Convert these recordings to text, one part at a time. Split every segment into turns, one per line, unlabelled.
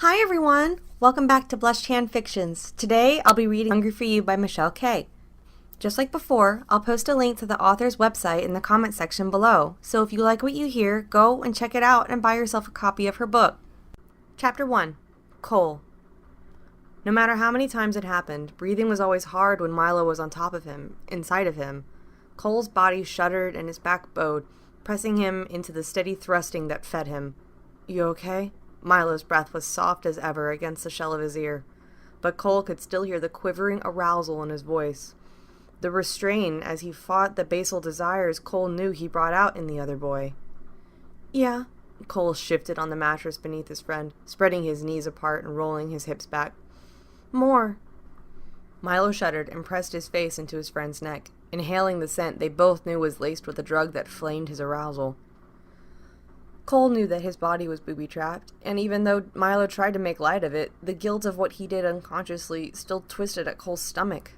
Hi everyone! Welcome back to Blushed Hand Fictions. Today I'll be reading Hungry for You by Michelle K. Just like before, I'll post a link to the author's website in the comment section below, so if you like what you hear, go and check it out and buy yourself a copy of her book. Chapter 1. Cole. No matter how many times it happened, breathing was always hard when Milo was on top of him, inside of him. Cole's body shuddered and his back bowed, pressing him into the steady thrusting that fed him. "You okay?" Milo's breath was soft as ever against the shell of his ear, but Cole could still hear the quivering arousal in his voice. The restraint as he fought the basal desires Cole knew he brought out in the other boy. "Yeah." Cole shifted on the mattress beneath his friend, spreading his knees apart and rolling his hips back. "More." Milo shuddered and pressed his face into his friend's neck, inhaling the scent they both knew was laced with a drug that flamed his arousal. Cole knew that his body was booby-trapped, and even though Milo tried to make light of it, the guilt of what he did unconsciously still twisted at Cole's stomach.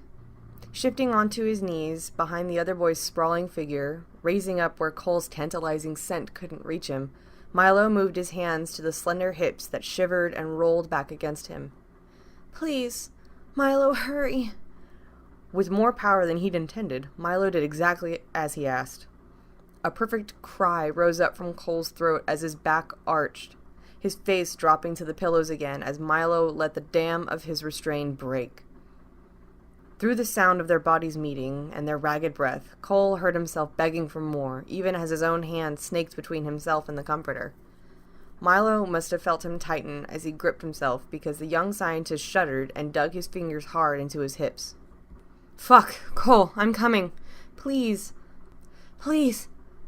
Shifting onto his knees behind the other boy's sprawling figure, raising up where Cole's tantalizing scent couldn't reach him, Milo moved his hands to the slender hips that shivered and rolled back against him. "Please, Milo, hurry." With more power than he'd intended, Milo did exactly as he asked. A perfect cry rose up from Cole's throat as his back arched, his face dropping to the pillows again as Milo let the dam of his restraint break. Through the sound of their bodies meeting and their ragged breath, Cole heard himself begging for more, even as his own hand snaked between himself and the comforter. Milo must have felt him tighten as he gripped himself because the young scientist shuddered and dug his fingers hard into his hips. "Fuck, Cole, I'm coming. Please. Please."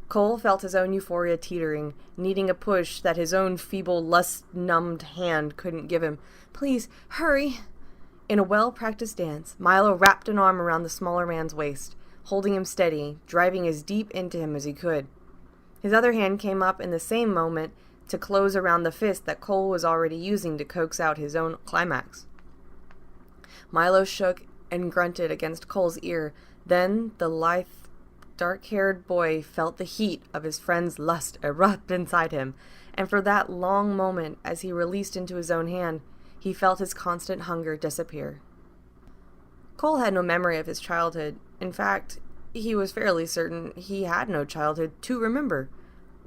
Cole felt his own euphoria teetering, needing a push that his own feeble, lust-numbed hand couldn't give him. "Please, hurry." In a well-practiced dance, Milo wrapped an arm around the smaller man's waist, holding him steady, driving as deep into him as he could. His other hand came up in the same moment to close around the fist that Cole was already using to coax out his own climax. Milo shook and grunted against Cole's ear, then the lithe, dark-haired boy felt the heat of his friend's lust erupt inside him, and for that long moment, as he released into his own hand, he felt his constant hunger disappear. Cole had no memory of his childhood. In fact, he was fairly certain he had no childhood to remember.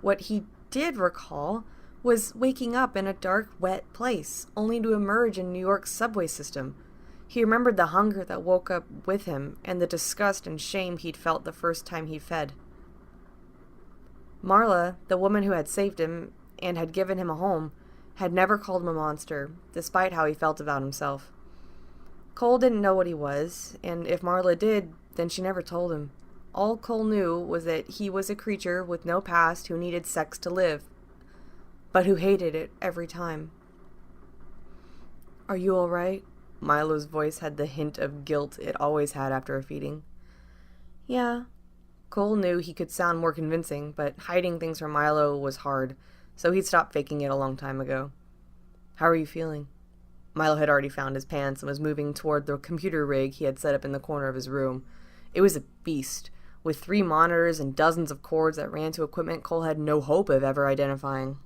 What he did recall was waking up in a dark, wet place, only to emerge in New York's subway system. He remembered the hunger that woke up with him and the disgust and shame he'd felt the first time he fed. Marla, the woman who had saved him and had given him a home, had never called him a monster, despite how he felt about himself. Cole didn't know what he was, and if Marla did, then she never told him. All Cole knew was that he was a creature with no past who needed sex to live, but who hated it every time. "Are you all right?" Milo's voice had the hint of guilt it always had after a feeding. "Yeah." Cole knew he could sound more convincing, but hiding things from Milo was hard, so he'd stopped faking it a long time ago. "How are you feeling?" Milo had already found his pants and was moving toward the computer rig he had set up in the corner of his room. It was a beast, with 3 monitors and dozens of cords that ran to equipment Cole had no hope of ever identifying.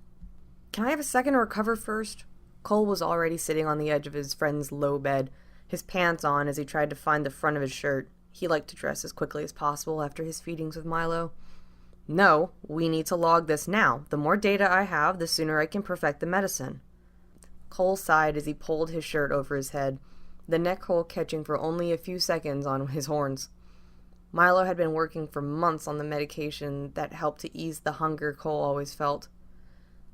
"Can I have a second to recover first?" Cole was already sitting on the edge of his friend's low bed, his pants on as he tried to find the front of his shirt. He liked to dress as quickly as possible after his feedings with Milo. "No, we need to log this now. The more data I have, the sooner I can perfect the medicine." Cole sighed as he pulled his shirt over his head, the neck hole catching for only a few seconds on his horns. Milo had been working for months on the medication that helped to ease the hunger Cole always felt.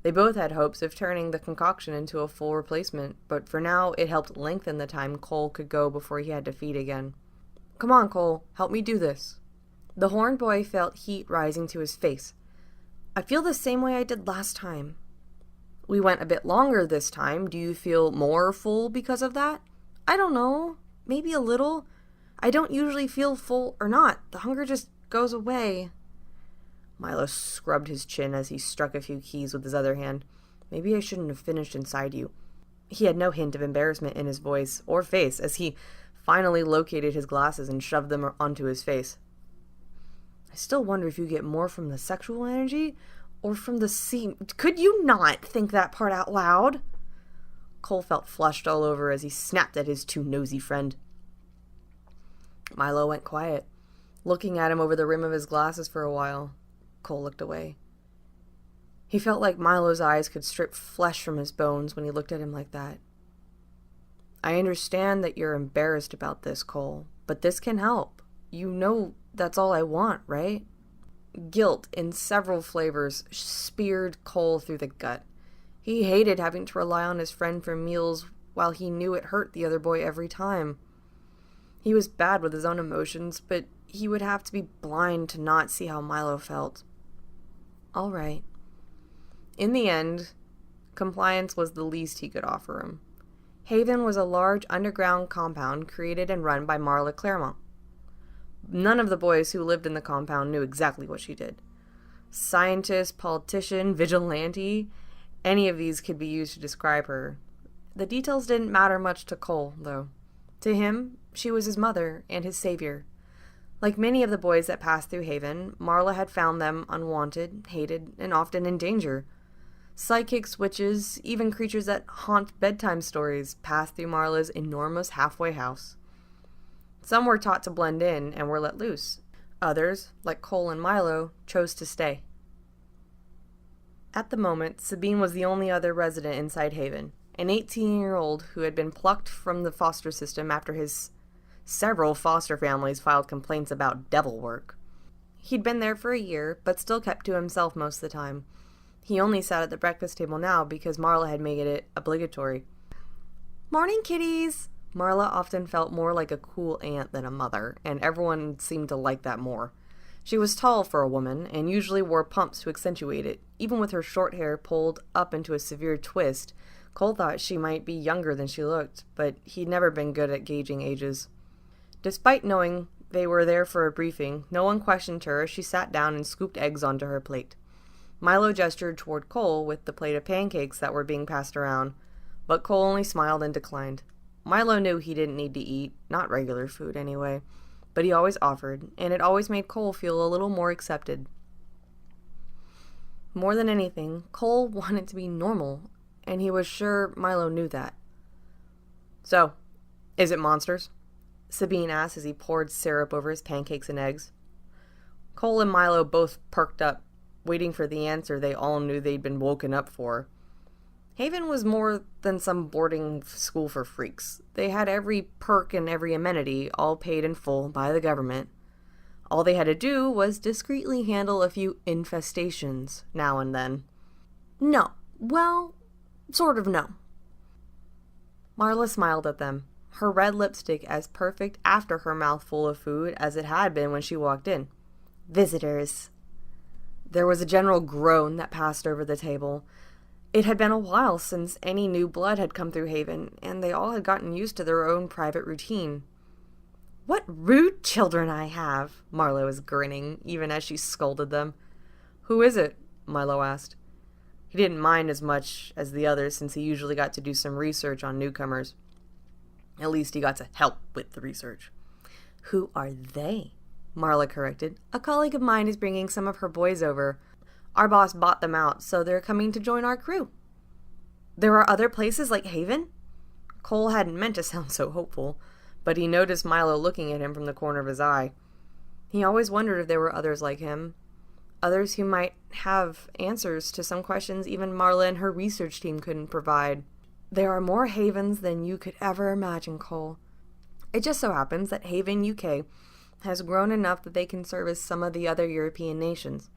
They both had hopes of turning the concoction into a full replacement, but for now it helped lengthen the time Cole could go before he had to feed again. "Come on, Cole, help me do this." The horned boy felt heat rising to his face. "I feel the same way I did last time." "We went a bit longer this time. Do you feel more full because of that?" "I don't know. Maybe a little. I don't usually feel full or not. The hunger just goes away." Milo scrubbed his chin as he struck a few keys with his other hand. "Maybe I shouldn't have finished inside you." He had no hint of embarrassment in his voice or face as he finally located his glasses and shoved them onto his face. "I still wonder if you get more from the sexual energy or from the semen." "Could you not think that part out loud?" Cole felt flushed all over as he snapped at his too nosy friend. Milo went quiet, looking at him over the rim of his glasses for a while. Cole looked away. He felt like Milo's eyes could strip flesh from his bones when he looked at him like that. I understand that you're embarrassed about this, Cole, but this can help. You know that's all I want, right? Guilt in several flavors speared Cole through the gut. He hated having to rely on his friend for meals while he knew it hurt the other boy every time. He was bad with his own emotions, but he would have to be blind to not see how Milo felt. All right. In the end, compliance was the least he could offer him. Haven was a large underground compound created and run by Marla Claremont. None of the boys who lived in the compound knew exactly what she did. Scientist, politician, vigilante, any of these could be used to describe her. The details didn't matter much to Cole, though. To him, she was his mother and his savior. Like many of the boys that passed through Haven, Marla had found them unwanted, hated, and often in danger. Psychics, witches, even creatures that haunt bedtime stories passed through Marla's enormous halfway house. Some were taught to blend in and were let loose. Others, like Cole and Milo, chose to stay. At the moment, Sabine was the only other resident inside Haven, an 18-year-old who had been plucked from the foster system after his several foster families filed complaints about devil work. He'd been there for a year, but still kept to himself most of the time. He only sat at the breakfast table now because Marla had made it obligatory. "Morning, kitties!" Marla often felt more like a cool aunt than a mother, and everyone seemed to like that more. She was tall for a woman, and usually wore pumps to accentuate it. Even with her short hair pulled up into a severe twist, Cole thought she might be younger than she looked, but he'd never been good at gauging ages. Despite knowing they were there for a briefing, no one questioned her as she sat down and scooped eggs onto her plate. Milo gestured toward Cole with the plate of pancakes that were being passed around, but Cole only smiled and declined. Milo knew he didn't need to eat, not regular food anyway, but he always offered, and it always made Cole feel a little more accepted. More than anything, Cole wanted to be normal, and he was sure Milo knew that. "So, is it monsters?" Sabine asked as he poured syrup over his pancakes and eggs. Cole and Milo both perked up, waiting for the answer they all knew they'd been woken up for. Haven was more than some boarding school for freaks. They had every perk and every amenity, all paid in full by the government. All they had to do was discreetly handle a few infestations now and then. "No. Well, sort of no." Marla smiled at them, her red lipstick as perfect after her mouthful of food as it had been when she walked in. "Visitors." There was a general groan that passed over the table. It had been a while since any new blood had come through Haven, and they all had gotten used to their own private routine. "What rude children I have!" Marla was grinning, even as she scolded them. "Who is it?" Milo asked. He didn't mind as much as the others since he usually got to do some research on newcomers. At least he got to help with the research. "Who are they?" Marla corrected. "A colleague of mine is bringing some of her boys over. Our boss bought them out, so they're coming to join our crew." "There are other places like Haven?" Cole hadn't meant to sound so hopeful, but he noticed Milo looking at him from the corner of his eye. He always wondered if there were others like him, others who might have answers to some questions even Marla and her research team couldn't provide. "There are more Havens than you could ever imagine, Cole. It just so happens that Haven, UK, has grown enough that they can service some of the other European nations.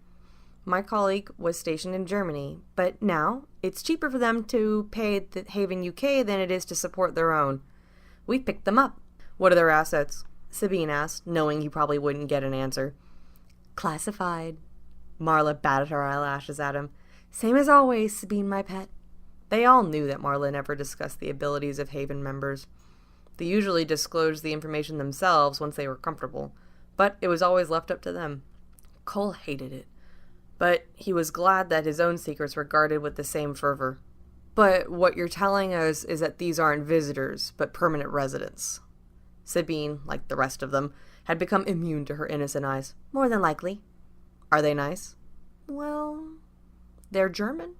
My colleague was stationed in Germany, but now it's cheaper for them to pay the Haven UK than it is to support their own. We picked them up." "What are their assets?" Sabine asked, knowing he probably wouldn't get an answer. "Classified." Marla batted her eyelashes at him. "Same as always, Sabine, my pet." They all knew that Marla never discussed the abilities of Haven members. They usually disclosed the information themselves once they were comfortable, but it was always left up to them. Cole hated it, but he was glad that his own secrets were guarded with the same fervor. "But what you're telling us is that these aren't visitors, but permanent residents." Sabine, like the rest of them, had become immune to her innocent eyes. "More than likely." "Are they nice?" "Well, they're German."